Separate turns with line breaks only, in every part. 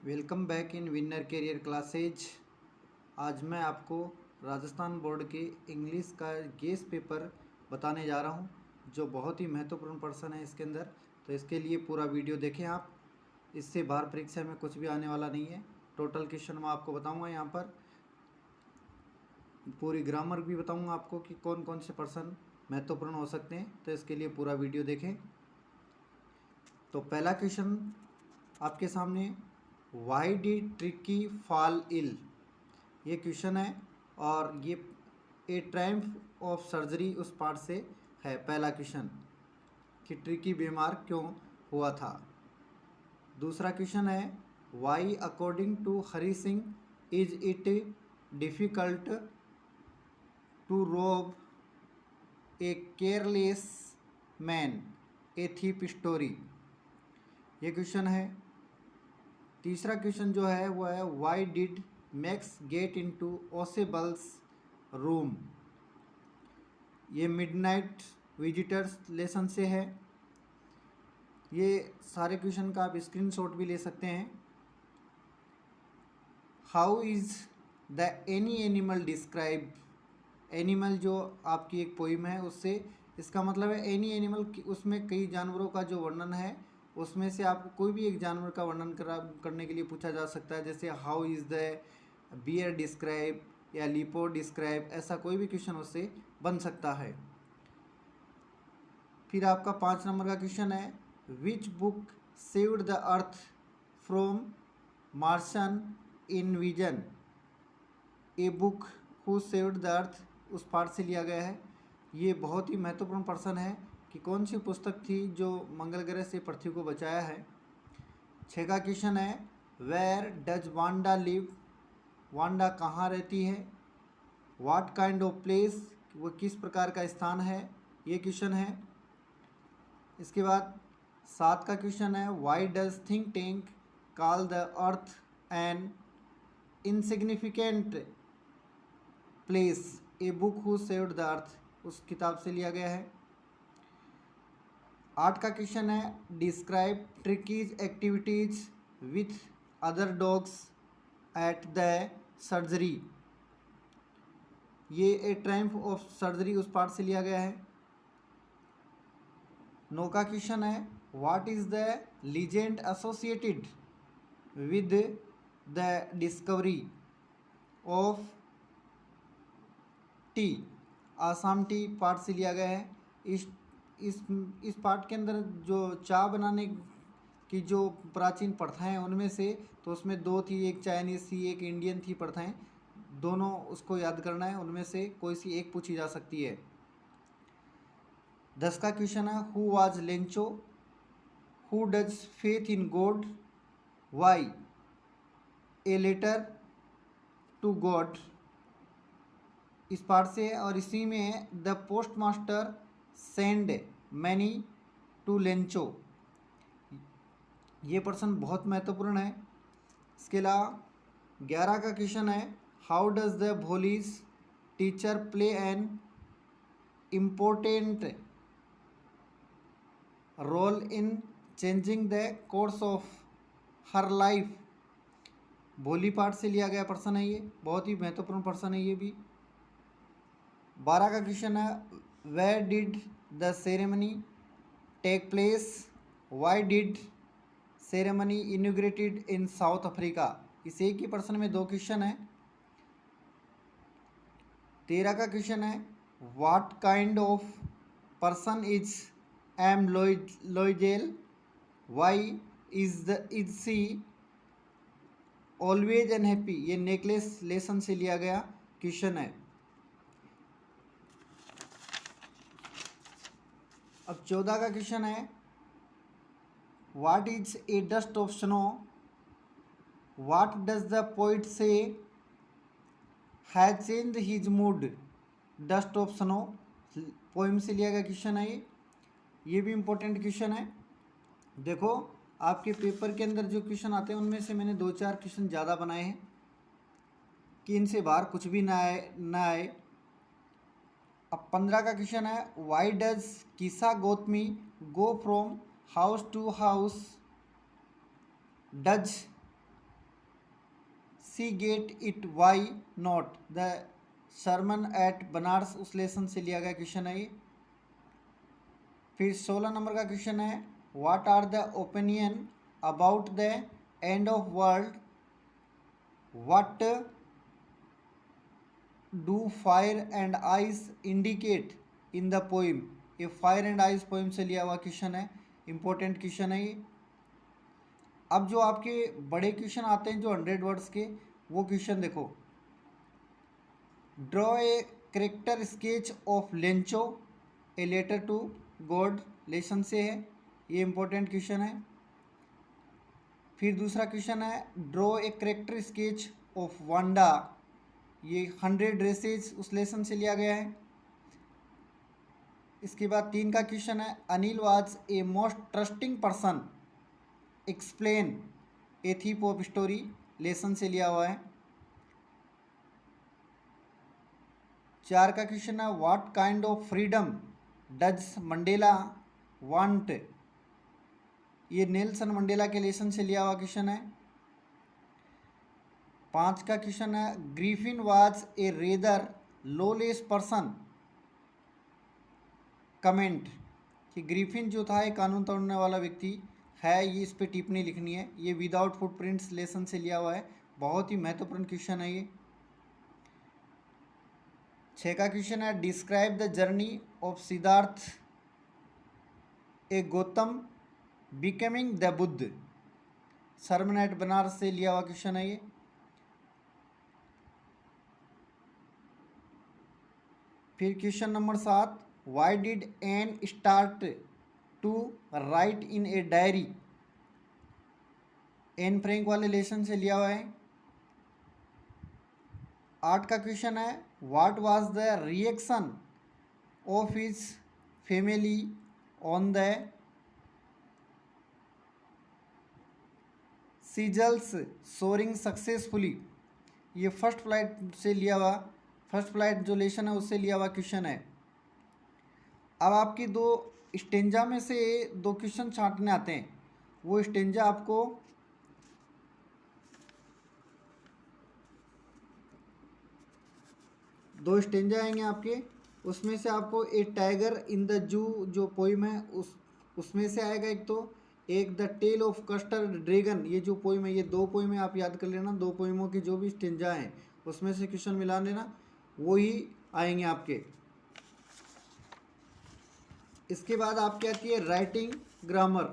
Welcome back in winner career classes. आज मैं आपको राजस्थान बोर्ड के इंग्लिश का गेस पेपर बताने जा रहा हूं, जो बहुत ही महत्वपूर्ण पर्सन है इसके अंदर। तो इसके लिए पूरा वीडियो देखें आप। इससे बाहर परीक्षा में कुछ भी आने वाला नहीं है। टोटल क्वेश्चन मैं आपको बताऊंगा, यहाँ पर पूरी ग्रामर भी बताऊंगा आपको कि कौन कौन से पर्सन महत्वपूर्ण हो सकते हैं। तो इसके लिए पूरा वीडियो देखें। तो पहला क्वेश्चन आपके सामने, why did Tricki fall ill, ये क्वेश्चन है और ये ए ट्रायम्फ ऑफ सर्जरी उस पार्ट से है। पहला क्वेश्चन कि ट्रिकी बीमार क्यों हुआ था। दूसरा क्वेश्चन है, why according to Hari Singh is it difficult to rob a careless man a thief story, ये क्वेश्चन है। तीसरा क्वेश्चन जो है वो है, why did Max get into Ausable's room, ये मिडनाइट विजिटर्स लेसन से है। ये सारे क्वेश्चन का आप स्क्रीनशॉट भी ले सकते हैं। How is the any animal describe, animal जो आपकी एक पोइम है उससे इसका मतलब है एनी एनिमल, उसमें कई जानवरों का जो वर्णन है उसमें से आपको कोई भी एक जानवर का वर्णन करने के लिए पूछा जा सकता है। जैसे how is the bear describe या लिपो डिस्क्राइब, ऐसा कोई भी क्वेश्चन उससे बन सकता है। फिर आपका 5 नंबर का क्वेश्चन है, which book saved the earth from Martian invasion, a book who saved the earth उस पार्ट से लिया गया है। ये बहुत ही महत्वपूर्ण पर्सन है कि कौन सी पुस्तक थी जो मंगल ग्रह से पृथ्वी को बचाया है। 6 का क्वेश्चन है, where does Wanda live, Wanda कहाँ रहती है। व्हाट काइंड ऑफ प्लेस, वो किस प्रकार का स्थान है, ये क्वेश्चन है। इसके बाद 7 का क्वेश्चन है, why does think tank call the earth N insignificant place, A book who saved the earth उस किताब से लिया गया है। 8 का क्वेश्चन है, describe ट्रिकीज activities with other dogs at the surgery, ये ए ट्रायम्फ ऑफ सर्जरी उस पार्ट से लिया गया है। 9 का क्वेश्चन है, what is the legend associated with the discovery of T, Assam T part से लिया गया है। इस पार्ट के अंदर जो चाय बनाने की जो प्राचीन प्रथाएं हैं उनमें से, तो उसमें 2 थी, एक चाइनीज़ थी एक इंडियन थी प्रथाएं, दोनों उसको याद करना है, उनमें से कोई सी एक पूछी जा सकती है। 10 का क्वेश्चन है, who was Lencho, who does faith in God, why a letter to God, इस पार्ट से है। और इसी में है, the post master send many to Lencho, ये पर्सन बहुत महत्वपूर्ण है। इसके अलावा 11 का क्वेश्चन है, how does the Bholi's teacher play an important role in changing the course of her life, Bholi part से लिया गया पर्सन है, ये बहुत ही महत्वपूर्ण पर्सन है ये भी। 12 का क्वेश्चन है, where did the ceremony take place, why did ceremony inaugurated in South Africa, इस एक ही पर्सन में 2 क्वेश्चन है। 13 का क्वेश्चन है, what kind of person is M Loisel, why is she always unhappy, ये नेकलेस लेसन से लिया गया क्वेश्चन है। अब 14 का क्वेश्चन है, what is a dust of snow, what does the poet say has changed his mood, dust of snow poem से लिया गया क्वेश्चन है ये भी इम्पोर्टेंट क्वेश्चन है। देखो आपके पेपर के अंदर जो क्वेश्चन आते हैं उनमें से मैंने 2-4 क्वेश्चन ज़्यादा बनाए हैं कि इनसे बाहर कुछ भी ना आए। अब 15 का क्वेश्चन है, why does Kisa Gotami go from house to house, does she get it why not, the sermon at Benares, उस लेसन से लिया गया क्वेश्चन है ये। फिर 16 नंबर का क्वेश्चन है, what are the opinion about the end of world, what do fire and ice indicate in the poem, ये फायर एंड आइस पोइम से लिया हुआ क्वेश्चन है, इंपॉर्टेंट क्वेश्चन है ये। अब जो आपके बड़े क्वेश्चन आते हैं जो 100 वर्ड्स के, वो क्वेश्चन देखो, draw a character sketch of Lencho a letter to God, lesson से है, ये इंपॉर्टेंट क्वेश्चन है। फिर दूसरा क्वेश्चन है, draw a character sketch of Wanda, ये 100 ड्रेसेज उस लेसन से लिया गया है। इसके बाद 3 का क्वेश्चन है, Anil was a most trusting person, explain a thief of story, lesson से लिया हुआ है। 4 का क्वेश्चन है, what kind of freedom does Mandela want, ये नेल्सन मंडेला के लेसन से लिया हुआ क्वेश्चन है। 5 का क्वेश्चन है, Griffin was a rather lawless person, comment, कि ग्रिफिन जो था एक कानून तोड़ने वाला व्यक्ति है, ये इस पे टिप्पणी लिखनी है, ये विदाउट फुटप्रिंट्स लेसन से लिया हुआ है, बहुत ही महत्वपूर्ण क्वेश्चन है ये। 6 का क्वेश्चन है, describe the journey of Siddhartha a Gautam becoming the Buddha, sermon at Banaras से लिया हुआ क्वेश्चन है ये। फिर question number 7, why did Anne start to write in a diary, Anne Frank वाले लेसन से लिया हुआ है। 8 का क्वेश्चन है, what was the reaction of his family on the seagulls soaring successfully, ये फर्स्ट फ्लाइट से लिया हुआ, फर्स्ट फ्लाइट जो लेसन है उससे लिया हुआ क्वेश्चन है। अब आपकी 2 स्टेंजा में से 2 क्वेश्चन छांटने आते हैं, वो स्टेंजा आपको दो स्टेंजा आएंगे आपके, उसमें से आपको ए टाइगर इन द जू जो पोइम है उसमें से आएगा एक the tale of custard dragon, ये जो पोइम है, ये 2 पोइम है, आप याद कर लेना, 2 पोइमों की जो भी स्टेंजा हैं उसमें से क्वेश्चन मिला लेना, वो ही आएंगे आपके। इसके बाद आपकी आती है राइटिंग ग्रामर।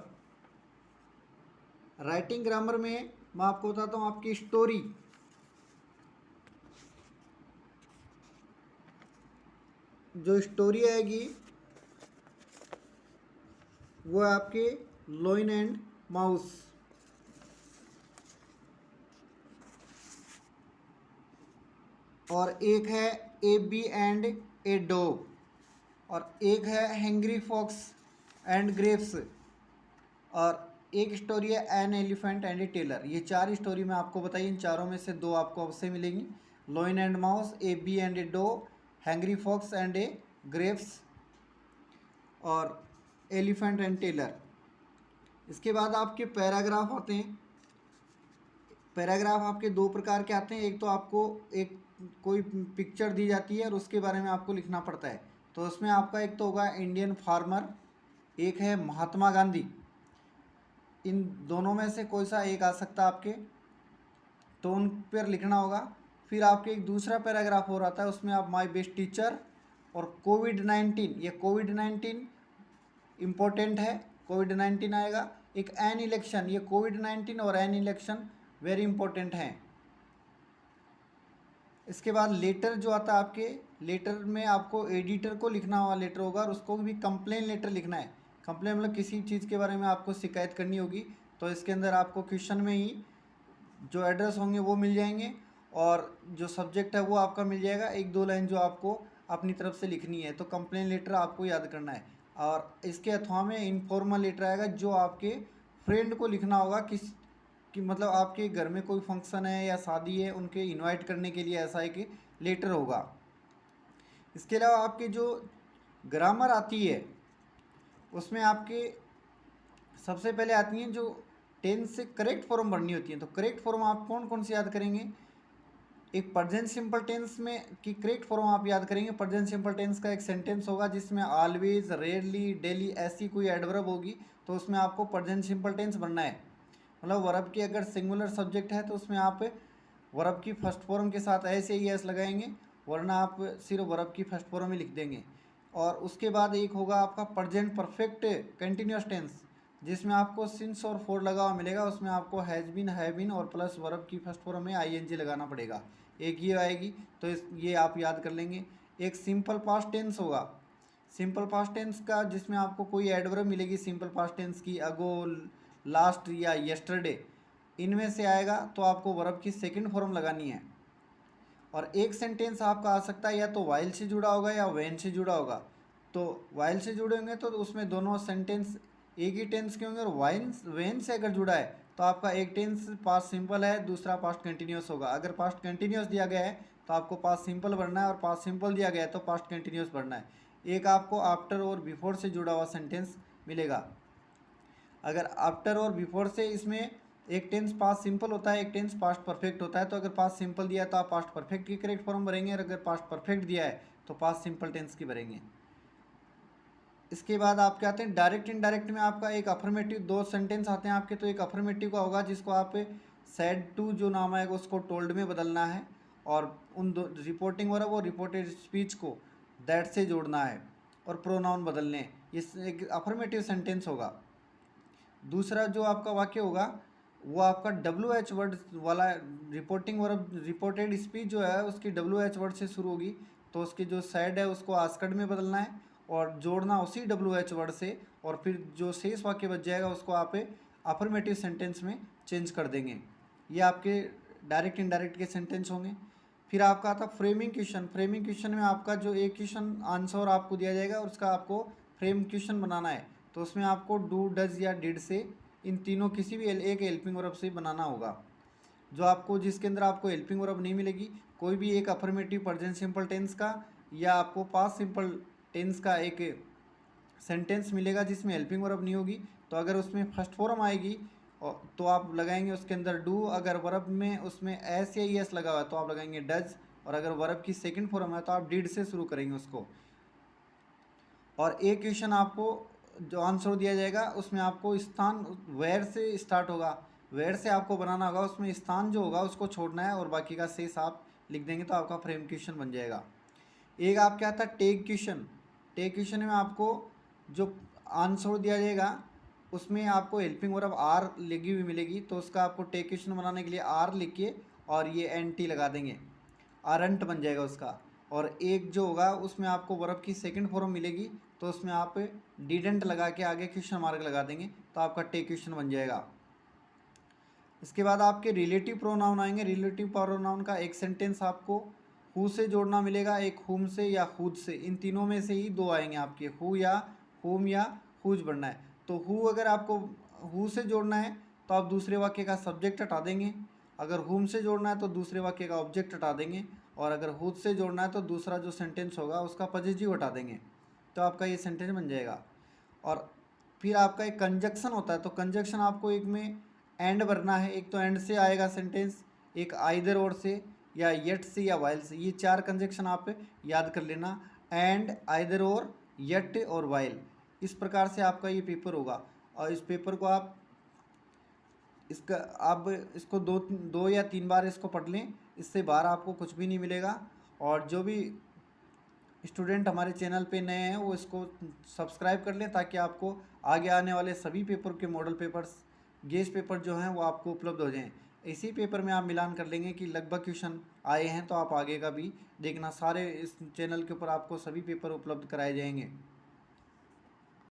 राइटिंग ग्रामर में मैं आपको बताता हूँ, आपकी स्टोरी, जो स्टोरी आएगी वो आपके लॉइन एंड माउस, और एक है a bee and a dog, और एक है हैंग्री फॉक्स एंड ग्रेप्स, और एक स्टोरी है an elephant and a tailor. ये 4 स्टोरी मैं आपको बताई, इन चारों में से 2 आपको अवश्य मिलेंगी, lion and mouse, a bee and a dog, hungry fox and a grapes, और एलिफेंट एंड टेलर। इसके बाद आपके पैराग्राफ आते हैं। पैराग्राफ आपके 2 प्रकार के आते हैं, एक तो आपको एक कोई पिक्चर दी जाती है और उसके बारे में आपको लिखना पड़ता है, तो उसमें आपका एक तो होगा इंडियन फार्मर, एक है महात्मा गांधी, इन दोनों में से कोई सा एक आ सकता है आपके, तो उन पर लिखना होगा। फिर आपके एक दूसरा पैराग्राफ हो रहा था, उसमें आप माय बेस्ट टीचर और कोविड-19, ये कोविड-19 इम्पोर्टेंट है, कोविड-19 आएगा। एक एन इलेक्शन, ये कोविड-19 और एन इलेक्शन वेरी इंपॉर्टेंट हैं। इसके बाद लेटर जो आता है आपके, लेटर में आपको एडिटर को लिखना हुआ लेटर होगा, और उसको भी कंप्लेन लेटर लिखना है। कंप्लेन मतलब किसी चीज़ के बारे में आपको शिकायत करनी होगी, तो इसके अंदर आपको क्वेश्चन में ही जो एड्रेस होंगे वो मिल जाएंगे, और जो सब्जेक्ट है वो आपका मिल जाएगा, 1-2 लाइन जो आपको अपनी तरफ से लिखनी है, तो कंप्लेन लेटर आपको याद करना है। और इसके अथवा में इनफॉर्मल लेटर आएगा, जो आपके फ्रेंड को लिखना होगा कि मतलब आपके घर में कोई फंक्शन है या शादी है, उनके इनवाइट करने के लिए ऐसा एक लेटर होगा। इसके अलावा आपके जो ग्रामर आती है उसमें आपके सबसे पहले आती हैं जो टेंस से करेक्ट फॉर्म भरनी होती है, तो करेक्ट फॉर्म आप कौन कौन से याद करेंगे, एक प्रेजेंट सिंपल टेंस में की करेक्ट फॉर्म आप याद करेंगे। प्रेजेंट सिंपल टेंस का एक सेंटेंस होगा जिसमें ऑलवेज, रेयरली, डेली ऐसी कोई एडवर्ब होगी, तो उसमें आपको प्रेजेंट सिंपल टेंस बनना है। मतलब वर्ब की अगर सिंगुलर सब्जेक्ट है तो उसमें आप वर्ब की फर्स्ट फॉर्म के साथ ऐसे ही एस लगाएंगे, वरना आप सिर्फ वर्ब की फर्स्ट फॉर्म ही लिख देंगे। और उसके बाद एक होगा आपका प्रेजेंट परफेक्ट कंटिन्यूस टेंस, जिसमें आपको सिंस और फोर लगा हुआ मिलेगा। उसमें आपको हैज़ बीन, हैव बीन और प्लस वर्ब की फर्स्ट फॉर्म में आईएनजी लगाना पड़ेगा, एक ये आएगी। तो ये आप याद कर लेंगे। एक सिंपल पास्ट टेंस होगा, सिंपल पास्ट टेंस का, जिसमें आपको कोई एडवर्ब मिलेगी सिंपल पास्ट टेंस की, अगो, लास्ट या यस्टरडे, इनमें से आएगा तो आपको वर्ब की सेकंड फॉर्म लगानी है। और एक सेंटेंस आपका आ सकता है या तो वाइल से जुड़ा होगा या व्हेन से जुड़ा होगा। तो वाइल से जुड़े होंगे तो उसमें दोनों सेंटेंस एक ही टेंस के होंगे, और व्हेन से अगर जुड़ा है तो आपका एक टेंस पास्ट सिंपल है, दूसरा पास्ट कंटिन्यूस होगा। अगर पास्ट कंटिन्यूस दिया गया है तो आपको पास्ट सिंपल भरना है, और पास्ट सिंपल दिया गया है तो पास्ट कंटिन्यूस भरना है। एक आपको आफ्टर और बिफोर से जुड़ा हुआ सेंटेंस मिलेगा। अगर आफ्टर और बिफोर से, इसमें एक टेंस पास्ट सिंपल होता है, एक टेंस पास्ट परफेक्ट होता है। तो अगर पास्ट सिंपल दिया है तो आप पास्ट परफेक्ट की करेक्ट फॉर्म भरेंगे, और अगर पास्ट परफेक्ट दिया है तो पास्ट सिंपल टेंस की भरेंगे। इसके बाद आप क्या आते हैं डायरेक्ट इनडायरेक्ट में। आपका एक अफर्मेटिव, दो सेंटेंस आते हैं आपके। तो एक अफर्मेटिव का होगा जिसको आप सैड टू जो नाम आएगा उसको टोल्ड में बदलना है, और उन दो रिपोर्टिंग हो रहा है वो रिपोर्टेड स्पीच को दैट से जोड़ना है, और प्रोनाउन बदलने। इस एक अफर्मेटिव सेंटेंस होगा। दूसरा जो आपका वाक्य होगा वो आपका WH वर्ड वाला रिपोर्टिंग वर्ब, रिपोर्टेड स्पीच जो है उसकी WH वर्ड से शुरू होगी। तो उसकी जो सैड है उसको आस्कड में बदलना है और जोड़ना उसी WH वर्ड से, और फिर जो शेष वाक्य बच जाएगा उसको आप अफर्मेटिव सेंटेंस में चेंज कर देंगे। ये आपके डायरेक्ट इनडायरेक्ट के सेंटेंस होंगे। फिर आपका आता फ्रेमिंग क्वेश्चन। फ्रेमिंग क्वेश्चन में आपका जो एक क्वेश्चन आंसर आपको दिया जाएगा और उसका आपको फ्रेम क्वेश्चन बनाना है। तो उसमें आपको डू, डज या डिड से, इन तीनों किसी भी एक हेल्पिंग वर्ब से बनाना होगा। जो आपको, जिसके अंदर आपको हेल्पिंग वर्ब नहीं मिलेगी, कोई भी एक अफर्मेटिव प्रेजेंट सिंपल टेंस का या आपको पास्ट सिंपल टेंस का एक सेंटेंस मिलेगा जिसमें हेल्पिंग वर्ब नहीं होगी, तो अगर उसमें फर्स्ट फॉर्म आएगी तो आप लगाएंगे उसके अंदर डू। अगर वर्ब में उसमें एस या एस लगा हुआ है तो आप लगाएंगे डज, और अगर वर्ब की सेकंड फॉर्म है तो आप डिड से शुरू करेंगे उसको। और एक क्वेश्चन आपको जो आंसर दिया जाएगा उसमें आपको स्थान वेयर से स्टार्ट होगा, वेयर से आपको बनाना होगा, उसमें स्थान जो होगा उसको छोड़ना है और बाकी का शेष आप लिख देंगे तो आपका फ्रेम क्वेश्चन बन जाएगा। एक आप क्या था टेक क्वेश्चन। टेक क्वेश्चन में आपको जो आंसर दिया जाएगा उसमें आपको हेल्पिंग वर्ब आर लगी हुई मिलेगी, तो उसका आपको टेक क्वेश्चन बनाने के लिए आर लिख के और ये NT लगा देंगे, आरंट बन जाएगा उसका। और एक जो होगा उसमें आपको वर्ब की सेकंड फॉर्म मिलेगी, तो उसमें आप डिडेंट लगा के आगे क्वेश्चन मार्क लगा देंगे तो आपका टेक क्वेश्चन बन जाएगा। इसके बाद आपके रिलेटिव प्रोनाउन आएंगे। रिलेटिव प्रोनाउन का एक सेंटेंस आपको हु से जोड़ना मिलेगा, एक हुम से या खुद से, इन तीनों में से ही दो आएंगे आपके, हु या हुम या हुज बनना है। तो हु अगर आपको हु से जोड़ना है तो आप दूसरे वाक्य का सब्जेक्ट हटा देंगे, अगर हुम से जोड़ना है तो दूसरे वाक्य का ऑब्जेक्ट हटा देंगे, और अगर हुज से जोड़ना है तो दूसरा जो सेंटेंस होगा उसका पॉजिटिव हटा देंगे, तो आपका ये सेंटेंस बन जाएगा। और फिर आपका एक कंजक्शन होता है, तो कंजक्शन आपको एक में एंड भरना है, एक तो एंड से आएगा सेंटेंस, एक आइदर और से या येट से या वाइल से। ये चार कंजक्शन आप याद कर लेना, एंड, आइदर और, येट और वाइल। इस प्रकार से आपका ये पेपर होगा। और इस पेपर को आप इसको दो या तीन बार इसको पढ़ लें, इससे बाहर आपको कुछ भी नहीं मिलेगा। और जो भी स्टूडेंट हमारे चैनल पे नए हैं वो इसको सब्सक्राइब कर लें ताकि आपको आगे आने वाले सभी पेपर के मॉडल पेपर्स, गेस्ट पेपर जो हैं वो आपको उपलब्ध हो जाएं। इसी पेपर में आप मिलान कर लेंगे कि लगभग क्वेश्चन आए हैं, तो आप आगे का भी देखना। सारे इस चैनल के ऊपर आपको सभी पेपर उपलब्ध कराए जाएंगे।